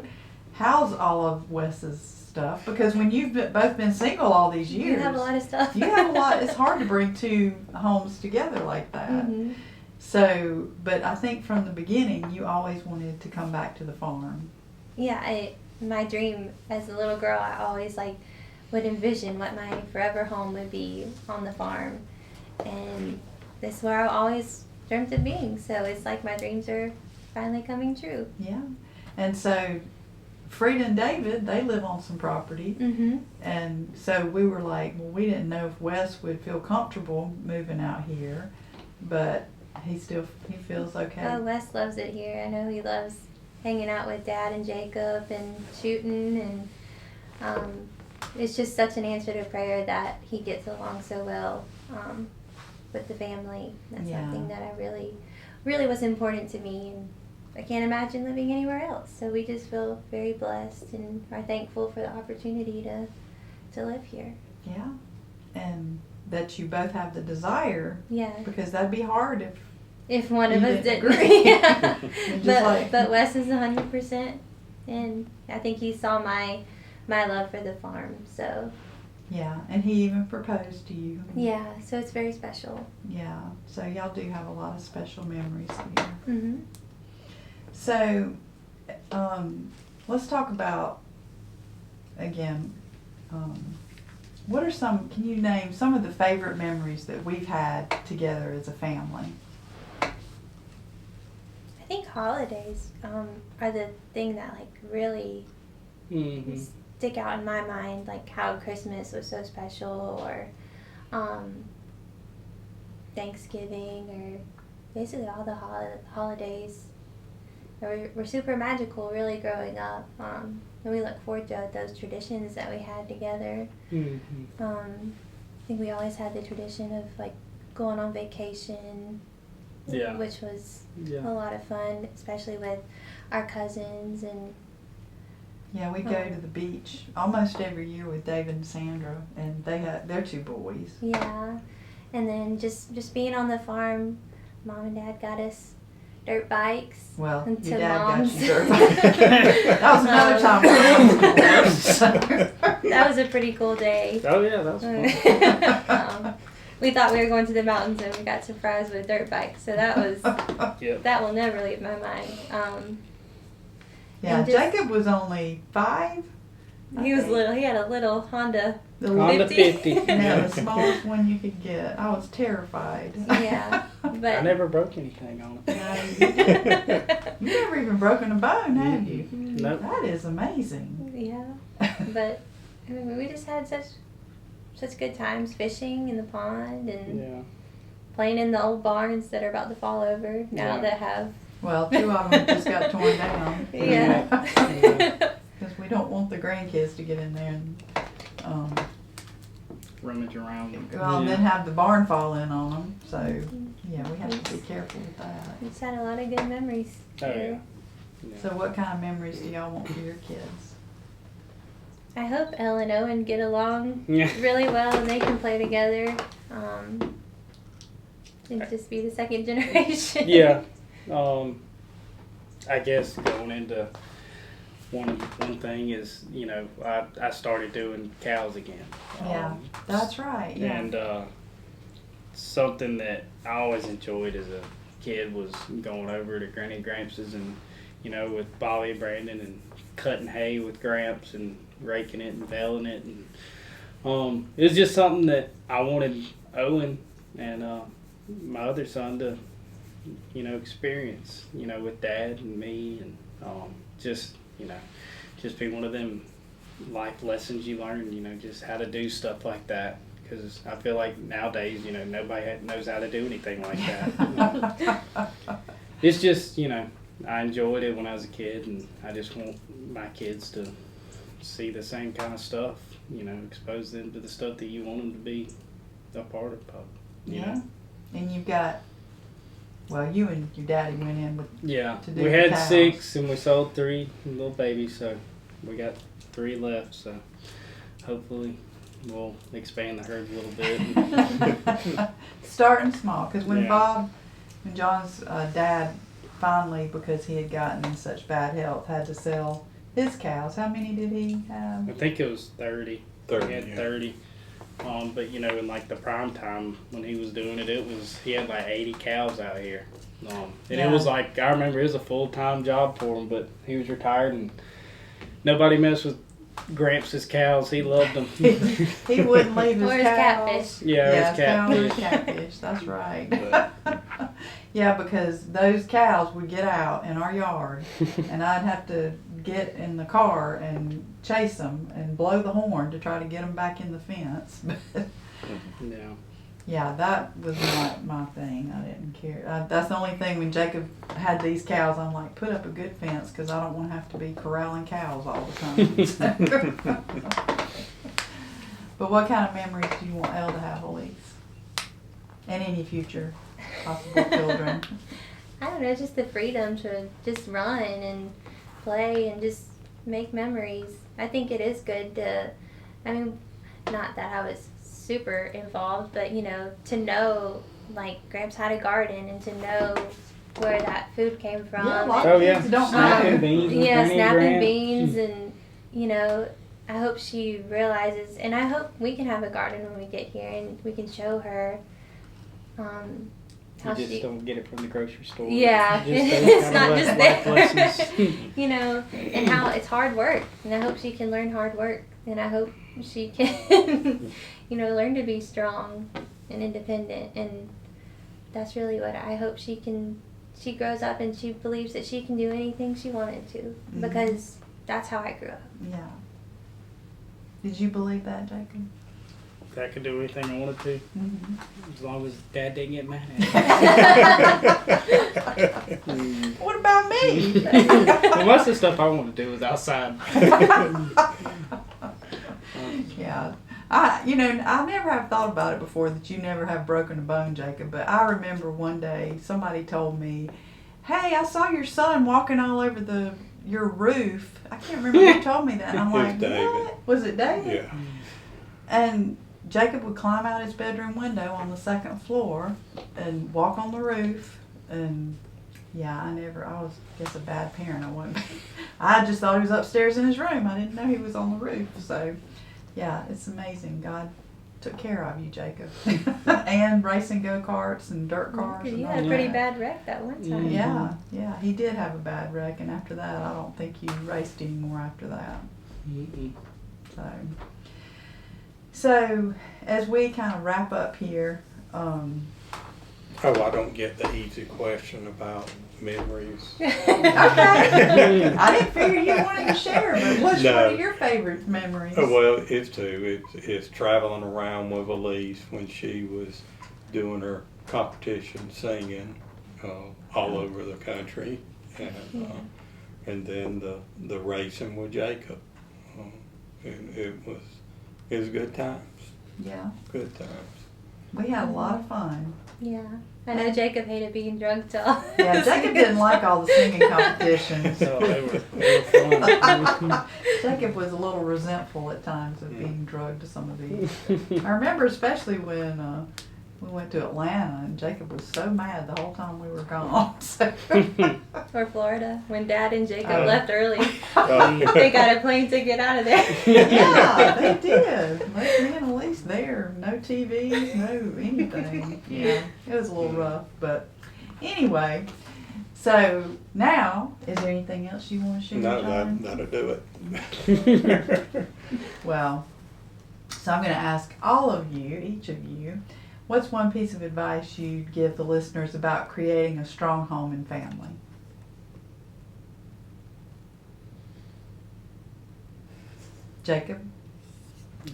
house all of Wes's stuff, because when you've both been single all these years, You have a lot of stuff. you have a lot. It's hard to bring 2 homes together like that. Mm-hmm. So, but I think from the beginning, you always wanted to come back to the farm. Yeah, my dream as a little girl, I always would envision what my forever home would be on the farm, and this is where I always dreamt of being. So it's like my dreams are finally coming true. Yeah. And so Frida and David, they live on some property. Mm-hmm. And so we were like, well, we didn't know if Wes would feel comfortable moving out here, but he feels okay. Oh, Wes loves it here. I know he loves hanging out with Dad and Jacob and shooting, and it's just such an answer to prayer that he gets along so well with the family. That's Yeah. something that I really was important to me, and I can't imagine living anywhere else. So we just feel very blessed and are thankful for the opportunity to live here. Yeah. And that you both have the desire, Yeah. because that'd be hard If one of You us didn't didn't. agree. Yeah. Just But Wes is 100%, and I think he saw my love for the farm. So yeah, and he even proposed to you. yeah, so it's very special. Yeah, so y'all do have a lot of special memories here. Mhm. So, let's talk about, again, can you name some of the favorite memories that we've had together as a family? I think holidays are the thing that like really Mm-hmm. stick out in my mind, like how Christmas was so special, or Thanksgiving, or basically all the holidays. Were super magical, really, growing up. And we look forward to those traditions that we had together. Mm-hmm. I think we always had the tradition of like going on vacation, Yeah. which was Yeah. a lot of fun, especially with our cousins. And Yeah, we go to the beach almost every year with David and Sandra, and they have their 2 boys. yeah, and then just being on the farm, Mom and Dad got us dirt bikes. Well, Until your dad Mom's. got you dirt bike. That was another time we went to course. That was a pretty cool day. Oh yeah, that was fun. We thought we were going to the mountains, and we got surprised with a dirt bike. So that was Yep. that will never leave my mind. Yeah, And just- Jacob was only 5. He was little. He had a little Honda. The Honda 50. Yeah, the smallest one you could get. I was terrified. Yeah, but I never broke anything on it. No, you never even broken a bone, have you? Nope. That is amazing. Yeah, but I mean, we just had such good times fishing in the pond and Yeah. playing in the old barns that are about to fall over now Yeah. that have. Well, 2 of them just got torn down. Yeah. Because we don't want the grandkids to get in there and, Rummage around. and then have the barn fall in on them. So, yeah, we have to be careful with that. We just had a lot of good memories. Oh, together. yeah. So, what kind of memories do y'all want for your kids? I hope Elle and Owen get along Yeah. really well and they can play together. And just be the second generation. Yeah. I guess going into one thing is, I started doing cows again. Yeah, that's right. Yeah. And something that I always enjoyed as a kid was going over to Granny Gramps' and, with Bobby and Brandon and cutting hay with Gramps and raking it and baling it. And it was just something that I wanted Owen and my other son to, experience, with Dad and me, and just be one of them life lessons you learn, just how to do stuff like that. Because I feel like nowadays, nobody knows how to do anything like that. It's just, I enjoyed it when I was a kid, and I just want my kids to see the same kind of stuff, expose them to the stuff that you want them to be a part of. you Yeah. know? And you've got, well, you and your daddy went in with, Yeah, to do we the had cows. 6 and we sold 3 little babies, so we got 3 left. So hopefully we'll expand the herd a little bit. starting small. Because when Yeah. when John's dad finally, because he had gotten in such bad health, had to sell his cows, how many did he have? I think it was 30. 30, He had yeah. 30. But in like the prime time when he was doing it, he had like 80 cows out here. And Yeah. it was like, I remember it was a full-time job for him, but he was retired and nobody messed with Gramps' cows. He loved them. He wouldn't leave his Or his cows. catfish. Yeah, his catfish. Catfish. That's right. But- Yeah, because those cows would get out in our yard, and I'd have to get in the car and chase them and blow the horn to try to get them back in the fence. Yeah. Yeah, that was not my thing. I didn't care. That's the only thing when Jacob had these cows, I'm like, put up a good fence because I don't want to have to be corralling cows all the time. But what kind of memories do you want Elle to have, Elise? And any future possible children? I don't know, just the freedom to just run and play and just make memories. I think it is good to, I mean, not that I was super involved, but you know, to know like Gramps had a garden and to know where that food came from. Yeah, a lot Oh of yeah, kids don't snapping know. beans. with Yeah, Granny and snapping Gran. beans, and you know, I hope she realizes, and I hope we can have a garden when we get here, and we can show her how You just she. don't get it from the grocery store. Yeah, Just those it's kind not of just life there. lessons. You know, and how it's hard work, and I hope she can learn hard work, and I hope she can, you know, learn to be strong and independent, and that's really what I hope she can. She grows up and she believes that she can do anything she wanted to, because that's how I grew up. Yeah. Did you believe that, Jacob? I could do anything I wanted to, Mm-hmm. as long as Dad didn't get mad at me. What about me? Well, most of the stuff I want to do is outside. Yeah. I never have thought about it before that you never have broken a bone, Jacob, but I remember one day somebody told me, hey, I saw your son walking all over your roof. I can't remember who told me that. And I'm It was like, David. what? Was it David? Yeah. And Jacob would climb out his bedroom window on the second floor and walk on the roof. And yeah, I was, guess, a bad parent. I just thought he was upstairs in his room. I didn't know he was on the roof. So yeah, it's amazing. God took care of you, Jacob. And racing go-karts and dirt cars. And You all had a pretty that. bad wreck that one time. Yeah, he did have a bad wreck, and after that, I don't think he raced anymore after that. So as we kind of wrap up here, Oh, I don't get the easy question about memories. okay, I didn't figure you wanted to share, but what's No. one of your favorite memories? Oh, well, it's two. It's traveling around with Elise when she was doing her competition singing all over the country, and then the racing with Jacob. It was good times. Yeah, Good times. we had a lot of fun. Yeah. I know Jacob hated being drunk till. Yeah, Jacob didn't like all the singing competitions. So they were fun. Jacob was a little resentful at times of being drugged to some of these. I remember especially when we went to Atlanta and Jacob was so mad the whole time we were gone. So. Or Florida, when Dad and Jacob Oh. left early. Oh. They got a plane ticket out of there. Yeah, they did. Left me and Elise there. No TVs, no anything. Yeah, it was a little rough, but anyway. So now, is there anything else you want to share, No, John? that'll do it. Well, so I'm going to ask all of you, each of you, what's one piece of advice you'd give the listeners about creating a strong home and family? Jacob?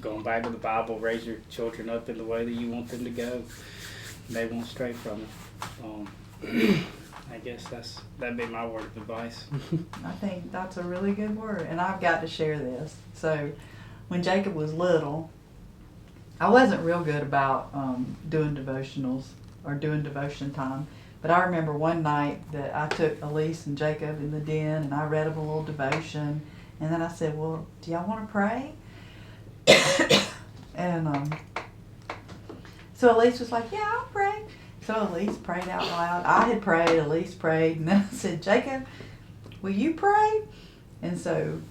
Going back to the Bible, raise your children up in the way that you want them to go. They won't stray from it. I guess that'd be my word of advice. I think that's a really good word, and I've got to share this. So, when Jacob was little, I wasn't real good about doing devotionals or doing devotion time, but I remember one night that I took Elise and Jacob in the den, and I read them a little devotion, and then I said, well, do y'all want to pray? And so Elise was like, yeah, I'll pray. So Elise prayed out loud. I had prayed, Elise prayed, and then I said, Jacob, will you pray? And so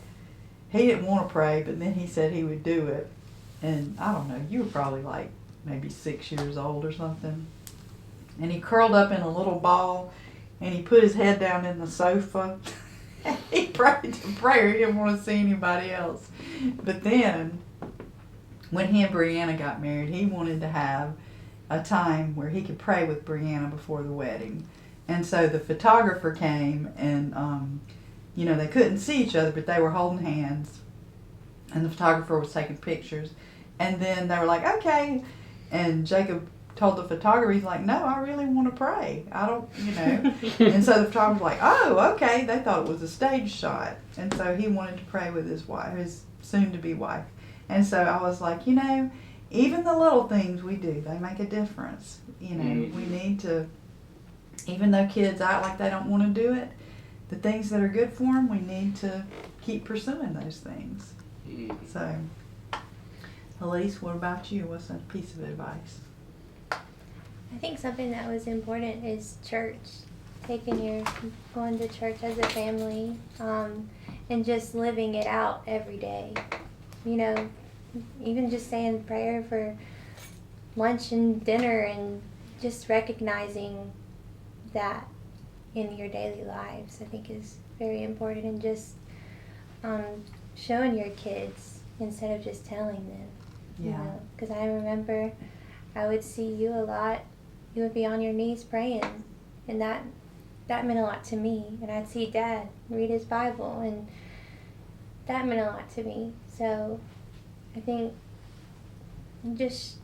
he didn't want to pray, but then he said he would do it. And I don't know, you were probably like maybe 6 years old or something. And he curled up in a little ball, and he put his head down in the sofa. He prayed the prayer. He didn't want to see anybody else. But then, when he and Brianna got married, he wanted to have a time where he could pray with Brianna before the wedding. And so the photographer came, and they couldn't see each other, but they were holding hands, and the photographer was taking pictures. And then they were like, okay. And Jacob told the photographer, he's like, no, I really want to pray. I don't. And so the photographer was like, oh, okay. They thought it was a stage shot. And so he wanted to pray with his wife, his soon-to-be wife. And so I was like, even the little things we do, they make a difference. We need to, even though kids act like they don't want to do it, the things that are good for them, we need to keep pursuing those things. So, Elise, what about you? What's a piece of advice? I think something that was important is church. Going to church as a family, and just living it out every day. Even just saying prayer for lunch and dinner, and just recognizing that in your daily lives, I think is very important, and just showing your kids instead of just telling them. Yeah. Because I remember I would see you a lot. You would be on your knees praying, and that meant a lot to me. And I'd see Dad read his Bible, and that meant a lot to me. So I think just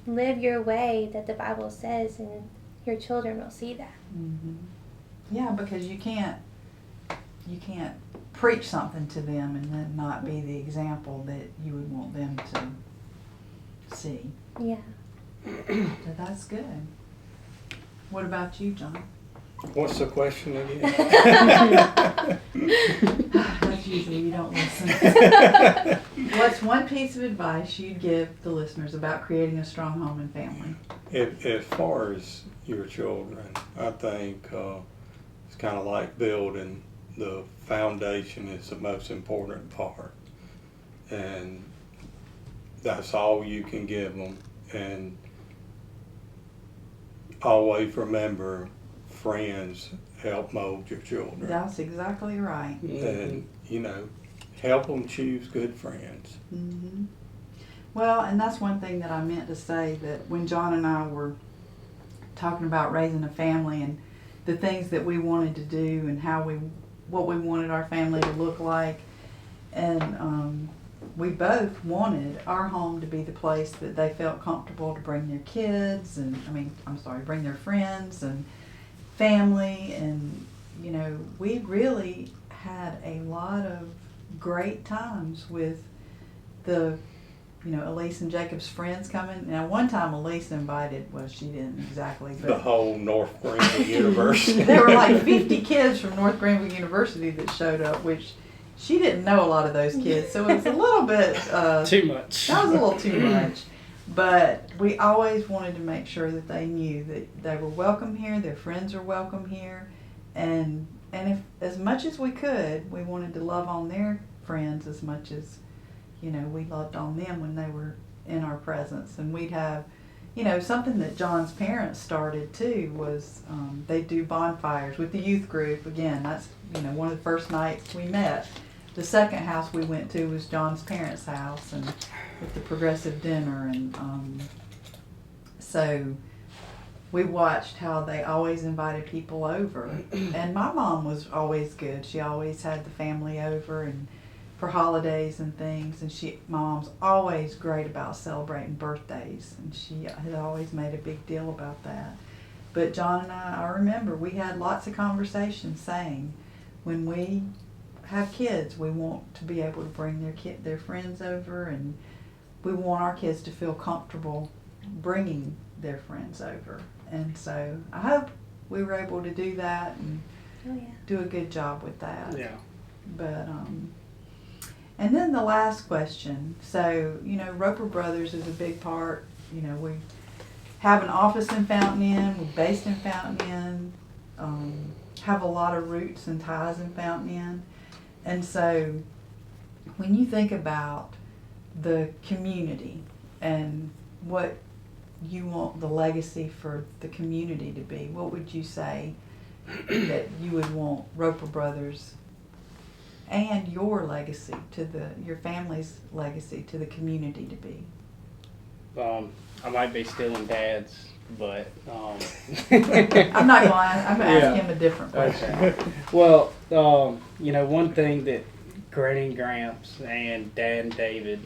live your way that the Bible says, and your children will see that. Mm-hmm. Yeah, because you can't preach something to them and then not be the example that you would want them to see. Yeah. So that's good. What about you, John? What's the question again? That's usually you don't listen. What's one piece of advice you'd give the listeners about creating a strong home and family? As far as your children, I think it's kind of like building. The foundation is the most important part, and that's all you can give them. And always remember, friends help mold your children. That's exactly right. And help them choose good friends. Mm-hmm. Well, and that's one thing that I meant to say, that when John and I were talking about raising a family and the things that we wanted to do and what we wanted our family to look like, and we both wanted our home to be the place that they felt comfortable to bring their kids and bring their friends and family. And we really had a lot of great times with the Elise and Jacob's friends coming. Now, one time Elise invited, well, she didn't exactly, but The whole North Greenville University. there were like 50 kids from North Greenville University that showed up, which she didn't know a lot of those kids, so it was a little bit Too much. That was a little too much. But we always wanted to make sure that they knew that they were welcome here, their friends are welcome here, and if as much as we could, we wanted to love on their friends as much as we loved on them when they were in our presence. And we'd have, something that John's parents started too was they do bonfires with the youth group. Again, that's one of the first nights we met. The second house we went to was John's parents' house, and with the progressive dinner, and so we watched how they always invited people over. And my mom was always good. She always had the family over and for holidays and things, and my mom's always great about celebrating birthdays, and she had always made a big deal about that. But John and I remember we had lots of conversations saying, when we have kids, we want to be able to bring their friends over, and we want our kids to feel comfortable bringing their friends over. And so I hope we were able to do that and do a good job with that. Yeah. But and then the last question. So, Roper Brothers is a big part. We have an office in Fountain Inn. We're based in Fountain Inn. Have a lot of roots and ties in Fountain Inn. And so when you think about the community and what you want the legacy for the community to be, what would you say that you would want Roper Brothers and your legacy your family's legacy to the community to be? I might be stealing Dad's, but I'm not going to ask him a different question. Okay. Well, one thing that Granny and Gramps and Dad and David,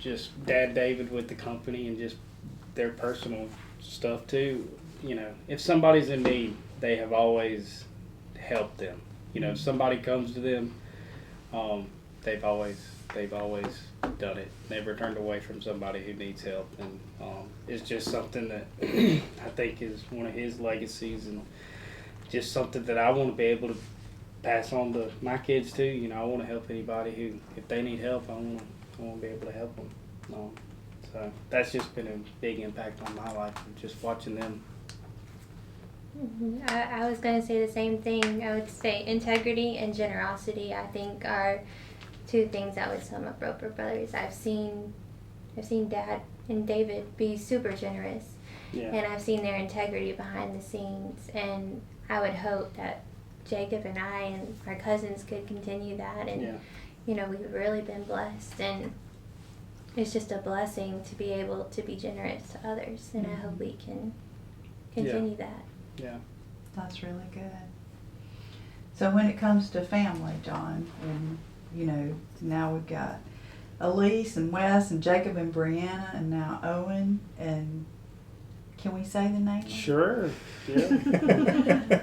just Dad David with the company and just their personal stuff too, if somebody's in need, they have always helped them. If somebody comes to them, they've always they've always done it. Never turned away from somebody who needs help, and it's just something that I think is one of his legacies, and just something that I want to be able to pass on to my kids too. You know, I want to help anybody who, if they need help, I want to be able to help them. So that's just been a big impact on my life, just watching them. I was going to say the same thing. I would say integrity and generosity, I think, are two things that would sum up Roper Brothers. I've seen Dad and David be super generous, and I've seen their integrity behind the scenes, and I would hope that Jacob and I and our cousins could continue that, and you know, we've really been blessed, and it's just a blessing to be able to be generous to others, and I hope we can continue that. Yeah. That's really good. So when it comes to family, John, and you know, now we've got Elise and Wes and Jacob and Brianna and now Owen, and can we say the name? Sure. Yeah.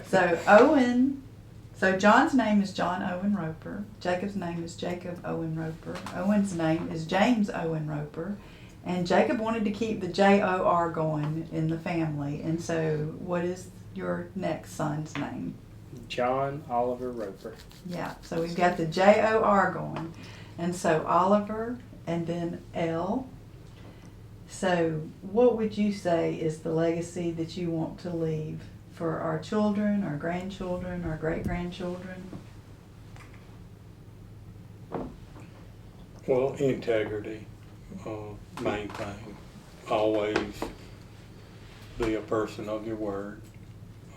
So John's name is John Owen Roper. Jacob's name is Jacob Owen Roper. Owen's name is James Owen Roper. And Jacob wanted to keep the J-O-R going in the family. And so what is your next son's name? John Oliver Roper. Yeah, so we've got the J-O-R going. And so Oliver and then L. So what would you say is the legacy that you want to leave for our children, our grandchildren, our great-grandchildren? Well, integrity, main thing. Always be a person of your word.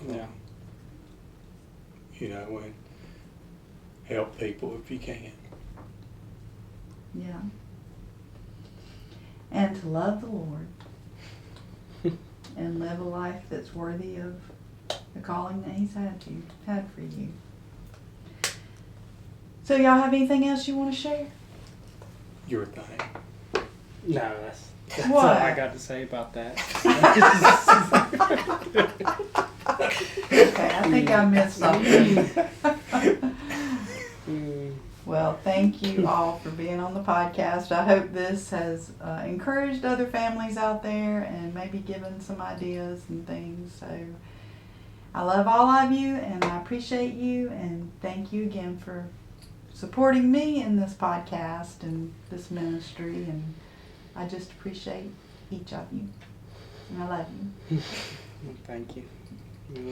Yeah. You know, and help people if you can. Yeah. And to love the Lord and live a life that's worthy of the calling that He's had for you. So y'all have anything else you want to share? Your thing. No, that's What? all I got to say about that. Okay, I think I missed something. Well, thank you all for being on the podcast. I hope this has encouraged other families out there and maybe given some ideas and things. So I love all of you and I appreciate you, and thank you again for supporting me in this podcast and this ministry, and I just appreciate each of you. And I love you. Thank you.